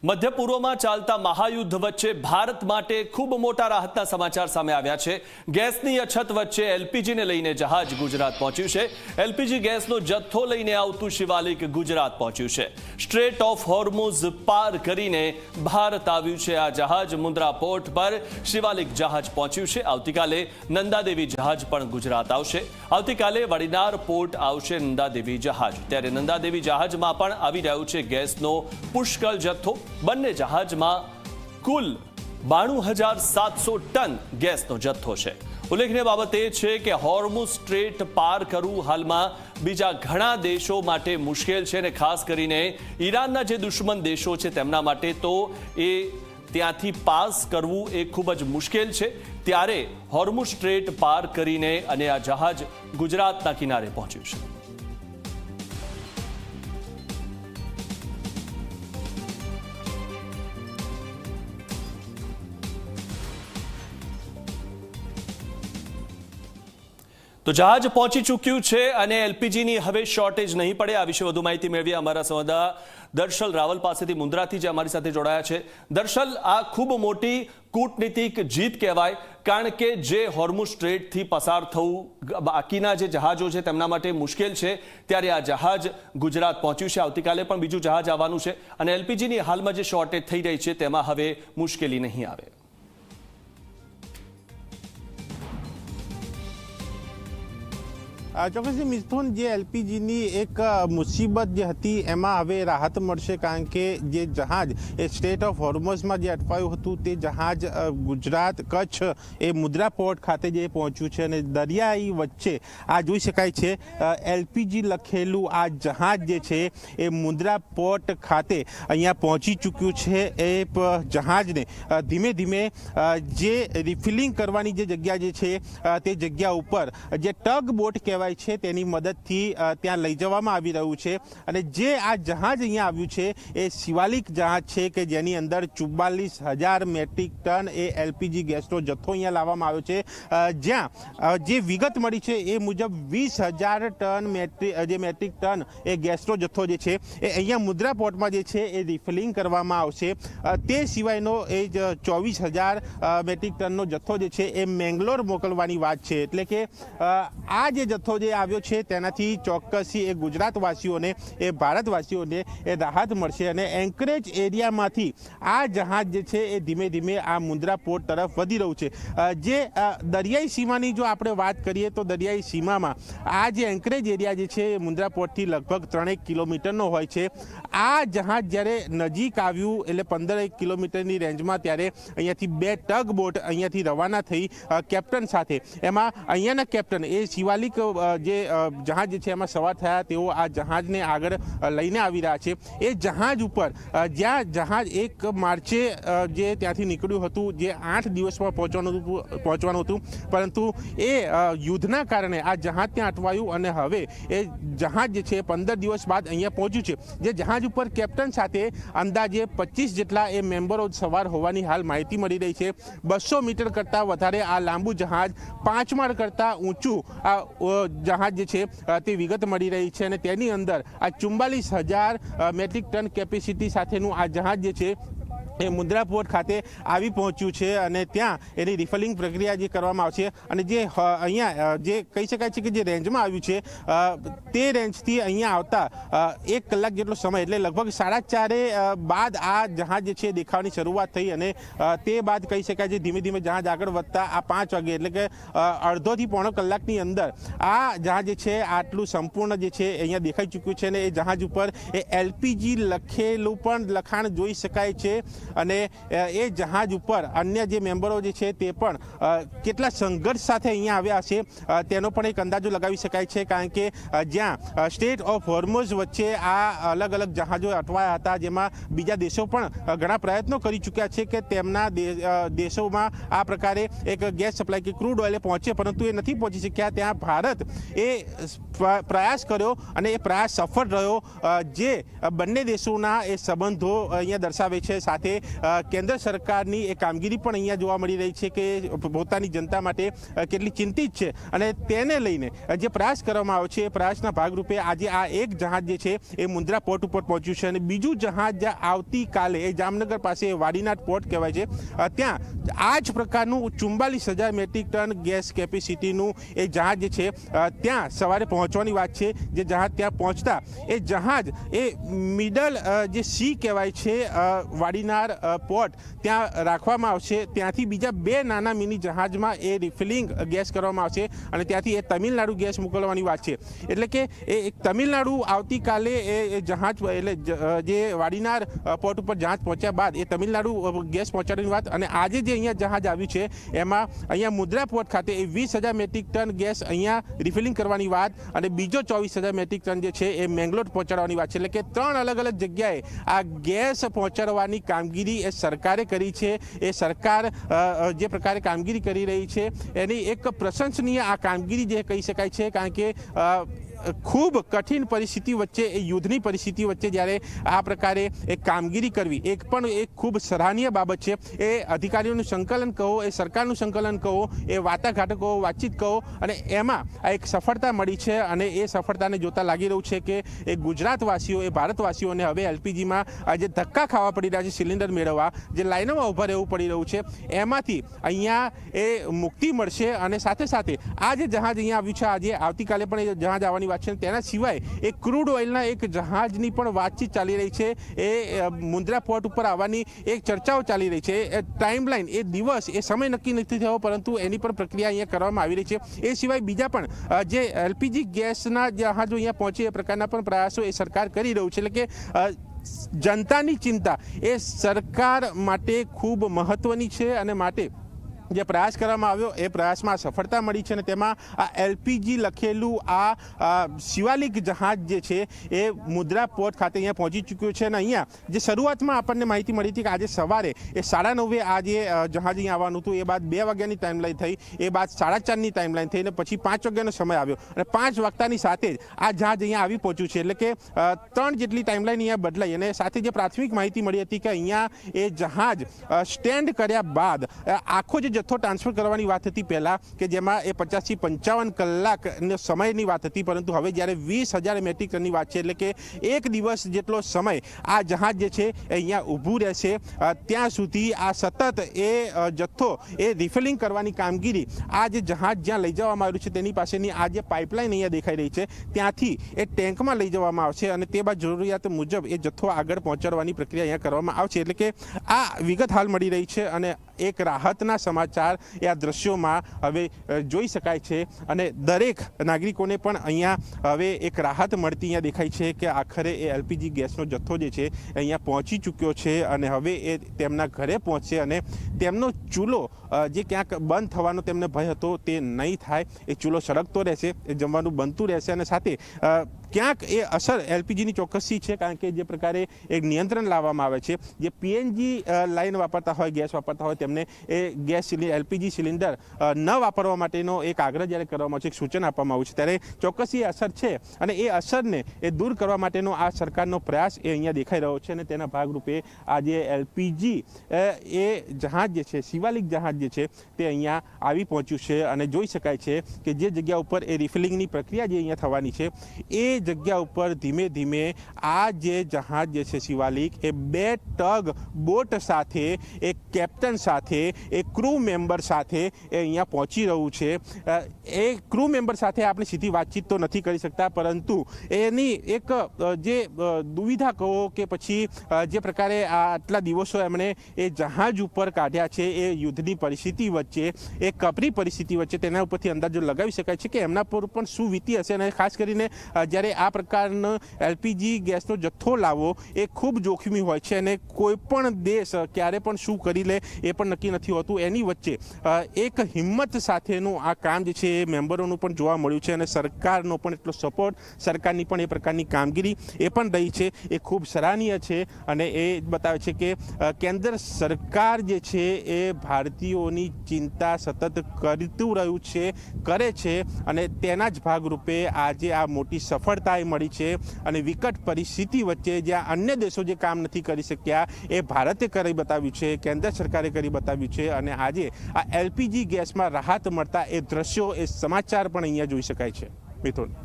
मध्य पूर्व में चालता महायुद्ध वच्चे भारत माटे खूब मोटा राहतना समाचार सामे आव्या छे। गैसनी अछत वच्चे एलपीजी ने लईने जहाज गुजरात पहोंच्युं छे। एलपीजी गैसनो जत्थो लईने आवतुं शिवालिक गुजरात पहोंच्युं छे। स्ट्रेट ऑफ होर्मुज पार करीने भारत आव्युं छे। आ जहाज मुंद्रा पोर्ट पर शिवालिक जहाज पहोंच्युं छे। आवतीकाले नंदादेवी जहाज पण गुजरात आवशे। आवतीकाले वडीनार पोर्ट आवशे नंदादेवी जहाज। त्यारे नंदादेवी जहाजमां पण आवी रह्यो छे गैसनो पुष्कळ जत्थो। બંને જહાજમાં કુલ 92,700 ટન ગેસનો જથ્થો છે। ઉલ્લેખનીય બાબત એ છે કે હોર્મુઝ સ્ટ્રેટ પાર કરવું હાલમાં બીજા ઘણા દેશો માટે મુશ્કેલ છે અને ખાસ કરીને ઈરાનના જે દુશ્મન દેશો છે તેમના માટે તો એ ત્યાંથી પાસ કરવું એ ખૂબ જ મુશ્કેલ છે। ત્યારે હોર્મુઝ સ્ટ્રેટ પાર કરીને અને આ જહાજ ગુજરાતના કિનારે પહોંચ્યું છે। तो जहाज पहुंची चूक्યું છે અને એલપીજીની હવે શોર્ટેજ નહીં પડે। આ વિશે વધુ માહિતી મેળવી અમારા સંવાદદાતા દર્શલ રાવલ પાસેથી મુન્દ્રાથી જે અમારી સાથે જોડાયા છે। દર્શલ, આ ખૂબ મોટી કૂટનીતિક જીત કહેવાય, કારણ કે જે હોર્મુઝ સ્ટ્રેટથી પસાર થવું બાકીના જે જહાજો છે તેમના માટે મુશ્કેલ છે, ત્યારે આ જહાજ ગુજરાત પહોંચ્યું છે। આવતીકાલે પણ બીજું જહાજ આવવાનું છે અને એલપીજીની હાલમાં જે શોર્ટેજ થઈ રહી છે તેમાં હવે મુશ્કેલી નહીં આવે। ચોક્કસથી મિથુન, જે એલપીજીની એક મુસીબત જે હતી એમાં હવે રાહત મળશે, કારણ કે જે જહાજ એ સ્ટેટ ઓફ હોર્મુઝમાં જે અટવાયું હતું તે જહાજ ગુજરાત કચ્છ એ મુંદ્રા પોર્ટ ખાતે જે પહોંચ્યું છે અને દરિયાઈ વચ્ચે આ જોઈ શકાય છે એલપીજી લખેલું આ જહાજ જે છે એ મુંદ્રા પોર્ટ ખાતે અહીંયા પહોંચી ચૂક્યું છે। એ જહાજને ધીમે ધીમે જે રિફિલિંગ કરવાની જે જગ્યા જે છે તે જગ્યા ઉપર જે ટગ બોટ કહેવાય છે તેની મદદથી ત્યાં લઈ જવામાં આવી રહ્યું છે। અને જે આ જહાજ અહીંયા આવ્યું છે એ શિવાલિક જહાજ છે કે જેની અંદર 44,000 મેટ્રિક ટન એ એલપીજી ગેસનો જથ્થો અહીંયા લાવવામાં આવ્યો છે। જ્યાં જે વિગત મળી છે એ મુજબ 20,000 ટન મેટ્રિક ટન એ ગેસનો જથ્થો જે છે એ અહીંયા મુંદ્રા પોર્ટમાં જે છે એ રિફિલિંગ કરવામાં આવશે। તે સિવાયનો એ 24,000 મેટ્રિક ટનનો જથ્થો જે છે એ મેંગલોર મોકલવાની વાત છે। એટલે કે આ જે જથ્થો જે આવ્યો છે તેનાથી ચોક્કસથી એ ગુજરાતવાસીઓને એ ભારતવાસીઓને એ રાહત મળશે અને એન્કરેજ એરિયામાંથી આ જહાજ જે છે એ ધીમે ધીમે આ મુંદ્રા પોર્ટ તરફ વધી રહ્યું છે। જે દરિયાઈ સીમાની જો આપણે વાત કરીએ તો દરિયાઈ સીમામાં આ જે એન્કરેજ એરિયા જે છે એ મુંદ્રા પોર્ટથી લગભગ 3 કિલોમીટરનો હોય છે। આ જહાજ જ્યારે નજીક આવ્યું એટલે 15 કિલોમીટરની રેન્જમાં ત્યારે અહીંયાથી 2 ટગ બોટ અહીંયાથી રવાના થઈ કેપ્ટન સાથે। એમાં અહીંયાના કેપ્ટન એ શિવાલિક જે જહાજ છે એમાં સવાર થયા, તેઓ આ જહાજને આગળ લઈને આવી રહ્યા છે। એ જહાજ ઉપર જ્યાં જહાજ 1 માર્ચે જે ત્યાંથી નીકળ્યું હતું, જે 8 દિવસમાં પહોંચવાનું હતું, પરંતુ એ યુદ્ધના કારણે આ જહાજ ત્યાં અટવાયું અને હવે એ જહાજ જે છે 15 દિવસ બાદ અહીંયા પહોંચ્યું છે। જે જહાજ ઉપર કેપ્ટન સાથે અંદાજે 25 જેટલા એ મેમ્બરો સવાર હોવાની હાલ માહિતી મળી રહી છે। 200 મીટર કરતાં વધારે આ લાંબુ જહાજ, 5 માળ કરતાં ઊંચું આ જહાજ જે છે તે વિગત મળી રહી છે અને તેની અંદર આ 44,000 મેટ્રિક ટન કેપેસિટી સાથેનું આ જહાજ જે છે એ મુંદ્રા પોર્ટ ખાતે આવી પહોંચ્યું છે અને ત્યાં એની રિફિલિંગ પ્રક્રિયા જે કરવામાં આવશે। અને જે અહીંયા જે કહી શકાય છે કે જે રેન્જમાં આવ્યું છે તે રેન્જથી અહીંયા આવતા 1 કલાક જેટલો સમય, એટલે લગભગ 4:30 બાદ આ જહાજ જે છે દેખાવાની શરૂઆત થઈ અને તે બાદ કહી શકાય છે ધીમે ધીમે જહાજ આગળ વધતા આ 5 વાગે, એટલે કે અડધોથી પોણો કલાકની અંદર આ જહાજ જે છે આટલું સંપૂર્ણ જે છે અહીંયા દેખાઈ ચૂક્યું છે। અને એ જહાજ ઉપર એ એલપીજી લખેલું પણ લખાણ જોઈ શકાય છે અને એ જહાજ ઉપર અન્ય જે મેમ્બરો જે છે તે પણ કેટલા સંઘર્ષ સાથે અહીંયા આવ્યા છે તેનો પણ એક અંદાજો લગાવી શકાય છે, કારણ કે જ્યાં સ્ટેટ ઓફ હોર્મુઝ વચ્ચે આ અલગ અલગ જહાજો અટવાયા હતા, જેમાં બીજા દેશો પણ ઘણા પ્રયત્નો કરી ચૂક્યા છે કે તેમના દેશોમાં આ પ્રકારે એક ગેસ સપ્લાય કે ક્રૂડ ઓઇલ પહોંચે, પરંતુ એ નથી પહોંચી શક્યા। ત્યાં ભારત એ પ્રયાસ કર્યો અને એ પ્રયાસ સફળ રહ્યો। જે બંને દેશોના એ સંબંધો અહીંયા દર્શાવે છે, સાથે કેન્દ્ર સરકારની એ કામગીરી પણ અહીંયા જોવા મળી રહી છે કે પોતાની જનતા માટે કેટલી ચિંતિત છે અને તેને લઈને જે પ્રયાસ કરવામાં આવ્યો છે એ પ્રયાસના ભાગરૂપે આજે આ એક જહાજ જે છે એ મુન્દ્રા પોર્ટ ઉપર પહોંચ્યું છે અને બીજું જહાજ આવતીકાલે એ જામનગર પાસે વાડીનાથ પોર્ટ કહેવાય છે ત્યાં આ જ પ્રકારનું 44,000 મેટ્રિક ટન ગેસ કેપેસિટીનું એ જહાજ જે છે ત્યાં સવારે પહોંચવાની વાત છે. જે જહાજ ત્યાં પહોંચતા એ જહાજ એ મિડલ જે સી કહેવાય છે વાડીનાર પોર્ટ ત્યાં રાખવામાં આવશે. ત્યાંથી બીજા 2 નાના મિની જહાજમાં એ રિફિલિંગ ગેસ કરવામાં આવશે અને ત્યાંથી એ તમિલનાડુ ગેસ મોકલવાની વાત છે. એટલે કે એ તમિલનાડુ આવતીકાલે એ જહાજ એટલે જે વાડીનાર પોર્ટ ઉપર જહાજ પહોંચ્યા બાદ એ તમિલનાડુ ગેસ પહોંચાડવાની વાત અને આજે જે અહીંયા જહાજ આવ્યું છે એમાં અહીંયા મુન્દ્રા પોર્ટ ખાતે એ 20,000 મેટ્રિક ટન ગેસ અહીંયા રિફિલિંગ કરવાની વાત અને બીજો 24,000 મેટ્રિક ટન જે છે એ મેંગલોર પહોંચાડવાની વાત છે. એટલે કે 3 અલગ અલગ જગ્યાએ આ ગેસ પહોંચાડવાની કામગીરી એ સરકારે કરી છે. એ સરકાર જે પ્રકારે કામગીરી કરી રહી છે એની એક પ્રશંસનીય આ કામગીરી જે કહી શકાય છે. કારણ કે ખૂબ કઠિન પરિસ્થિતિ વચ્ચે એ યુદ્ધની પરિસ્થિતિ વચ્ચે જ્યારે આ પ્રકારે એક કામગીરી કરવી એક ખૂબ સરાહનીય બાબત છે. એ અધિકારીઓનું સંકલન કહો, એ સરકારનું સંકલન કહો, એ વાટાઘાટો કહો, વાતચીત કહો અને એમાં આ એક સફળતા મળી છે અને એ સફળતાને જોતા લાગી રહ્યું છે કે એ ગુજરાતવાસીઓ એ ભારતવાસીઓને હવે એલપીજીમાં જે ધક્કા ખાવા પડી રહ્યા છે સિલિન્ડર મેળવવા, જે લાઈનોમાં ઊભા રહેવું પડી રહ્યું છે એમાંથી અહીંયા એ મુક્તિ મળશે. અને સાથે સાથે આ જે જહાજ અહીંયા આવ્યું છે આજે આવતીકાલે પણ એ જહાજ આવવાની વાત છે. તેના સિવાય એ ક્રૂડ ઓઇલના એક જહાજની પણ વાતચીત ચાલી રહી છે. એ મુન્દ્રા પોર્ટ ઉપર આવવાની એક ચર્ચાઓ ચાલી રહી છે. ટાઈમલાઈન એ દિવસ એ સમય નક્કી નથી થયો પરંતુ એની પણ પ્રક્રિયા અહીંયા કરવામાં આવી રહી છે. એ સિવાય બીજા પણ જે એલપીજી ગેસના જહાજો અહીંયા પહોંચે એ પ્રકારના પણ પ્રયાસો એ સરકાર કરી રહ્યું છે. એટલે કે જનતાની ચિંતા એ સરકાર માટે ખૂબ મહત્વની છે અને માટે જે પ્રયાસ કરવામાં આવ્યો એ પ્રયાસમાં સફળતા મળી છે અને તેમાં આ એલપીજી લખેલું આ શિવાલિક જહાજ જે છે એ મુન્દ્રા પોર્ટ ખાતે અહીંયા પહોંચી ચૂક્યું છે. અને અહીંયા જે શરૂઆતમાં આપણને માહિતી મળી હતી કે આજે સવારે એ 9:30 આ જે જહાજ અહીંયા આવવાનું હતું એ બાદ 2 વાગ્યાની ટાઈમલાઈન થઈ, એ બાદ 4:30ની ટાઈમલાઈન થઈ અને પછી 5 વાગ્યાનો સમય આવ્યો અને 5 વાગતાની સાથે જ આ જહાજ અહીંયા આવી પહોંચ્યું છે. એટલે કે 3 જેટલી ટાઈમલાઈન અહીંયા બદલાઈ અને સાથે જે પ્રાથમિક માહિતી મળી હતી કે અહીંયા એ જહાજ સ્ટેન્ડ કર્યા બાદ આખો જે જથ્થો ટ્રાન્સફર કરવાની વાત હતી પહેલા કે જેમાં એ 50 થી 55 કલાકનો સમયની વાત હતી પરંતુ હવે જ્યારે 20,000 મેટ્રિક ટનની વાત છે એટલે કે 1 દિવસ જેટલો સમય આ જહાજ જે છે એ અહીંયા ઊભું રહેશે. ત્યાં સુધી આ સતત એ જથ્થો એ રિફિલિંગ કરવાની કામગીરી આ જે જહાજ જ્યાં લઈ જવામાં આવ્યું છે તેની પાસેની આ જે પાઇપલાઇન અહીંયા દેખાઈ રહી છે ત્યાંથી એ ટેન્કમાં લઈ જવામાં આવશે અને તે બાદ જરૂરિયાત મુજબ એ જથ્થો આગળ પહોંચાડવાની પ્રક્રિયા અહીંયા કરવામાં આવશે. એટલે કે આ વિગત હાલ મળી રહી છે અને એક રાહતના સમાચાર એ આ દ્રશ્યોમાં હવે જોઈ શકાય છે અને દરેક નાગરિકોને પણ અહીંયા હવે એક રાહત મળતી અહીંયા દેખાય છે કે આખરે એ એલપીજી ગેસનો જથ્થો જે છે અહીંયા પહોંચી ચૂક્યો છે અને હવે એ તેમના ઘરે પહોંચશે અને તેમનો ચૂલો જે ક્યાંક બંધ થવાનો તેમને ભય હતો તે નહીં થાય. એ ચૂલો સળગતો રહેશે, એ જમવાનું બનતું રહેશે અને સાથે ક્યાંક એ અસર એલપીજીની ચોક્કસી છે કારણ કે જે પ્રકારે એક નિયંત્રણ લાવવામાં આવે છે. જે પીએનજી લાઈન વાપરતા હોય, ગેસ વાપરતા હોય તેમને એ ગેસ એલપીજી સિલિન્ડર ન વાપરવા માટેનો એક આગ્રહ જ્યારે કરવામાં આવે છે, એક સૂચન આપવામાં આવ્યું છે ત્યારે ચોક્કસી અસર છે અને એ અસરને એ દૂર કરવા માટેનો આ સરકારનો પ્રયાસ એ અહીંયા દેખાઈ રહ્યો છે. અને તેના ભાગરૂપે આ જે એલપીજી એ જહાજ જે છે શિવાલિક જહાજ જે છે તે અહીંયા આવી પહોંચ્યું છે અને જોઈ શકાય છે કે જે જગ્યા ઉપર એ રિફિલિંગની પ્રક્રિયા જે અહીંયા થવાની છે એ જગ્યા ઉપર ધીમે ધીમે આ જે જહાજ જે છે શિવાલિક એ 2 ટગ બોટ સાથે, એક કેપ્ટન સાથે, એક ક્રૂ મેમ્બર સાથે એ અહીંયા પહોંચી રહ્યું છે. એ ક્રૂ મેમ્બર સાથે આપણે સીધી વાતચીત તો નથી કરી શકતા પરંતુ એની એક જે દુવિધા કહો કે પછી જે પ્રકારે આટલા દિવસો એમણે એ જહાજ ઉપર કાઢ્યા છે એ યુદ્ધની પરિસ્થિતિ વચ્ચે, એ કપરી પરિસ્થિતિ વચ્ચે તેના ઉપરથી અંદાજો લગાવી શકાય છે કે એમના પર પણ શું વીતી હશે. અને ખાસ કરીને જ્યારે આ પ્રકારનો એલપીજી ગેસનો જથ્થો લાવવો એ ખૂબ જોખમી હોય છે અને કોઈ પણ દેશ ક્યારે પણ શું કરી લે એ પણ નક્કી નથી હોતું. એની વચ્ચે એક હિંમત સાથેનું આ કામ જે છે એ મેમ્બરોનું પણ જોવા મળ્યું છે અને સરકારનો પણ એટલો સપોર્ટ, સરકારની પણ એ પ્રકારની કામગીરી એ પણ રહી છે એ ખૂબ સરાહનીય છે. અને એ બતાવે છે કે કેન્દ્ર સરકાર જે છે એ ભારતીયોની ચિંતા સતત કરતું રહ્યું છે, કરે છે અને તેના જ ભાગરૂપે આજે આ મોટી સફળતા સફળતા એ મળી છે અને વિકટ પરિસ્થિતિ વચ્ચે જ્યાં અન્ય દેશો જે કામ નથી કરી શક્યા એ ભારતે કરી બતાવ્યું છે, કેન્દ્ર સરકારે કરી બતાવ્યું છે અને આજે આ એલપીજી ગેસમાં રાહત મળતા એ દ્રશ્યો, એ સમાચાર પણ અહીંયા જોઈ શકાય છે. મિથુન.